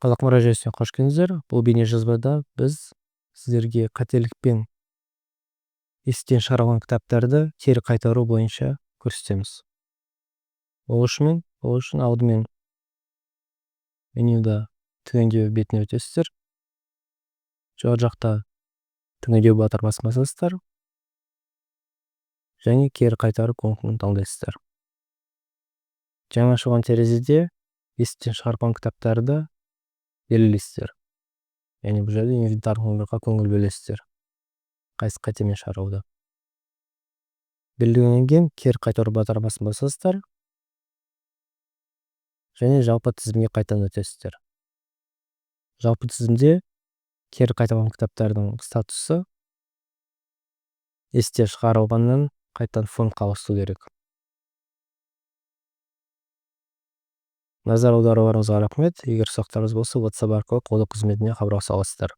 Қазақ мұра жүйесіне қош келдіңіздер. Бұл бейне жазбада біз сіздерге қателікпен естен шығарылған кітаптарды кері қайтару бойынша көрсетеміз. Ол үшін алдымен менюда түгендеу бетіне өтесіздер. Жоғары жақта түгендеу батырмасын басасыздар және кері қайтару пунктін таңдайсыздар. Жаңа ашылған терезеде естен шығарылған кітаптарды белгілейсіздер. Яғни бұл жерде инвентарыңызға көңіл бөлесіздер. Қайсы қатемен шығарылды. Белгіленген кейін кері қайтару батырмасын басасыздар және жалпы тізімге қайтадан өтесіздер. Жалпы тізімде кері қайтарылған кітаптардың статусы есте шығарылғаннан қайтадан фондқа ауысу керек. Назар аударуларыңызға рахмет. Егер сұрақтарыңыз болса, WhatsApp арқылы қолдау қызметіне хабарласа аласыздар.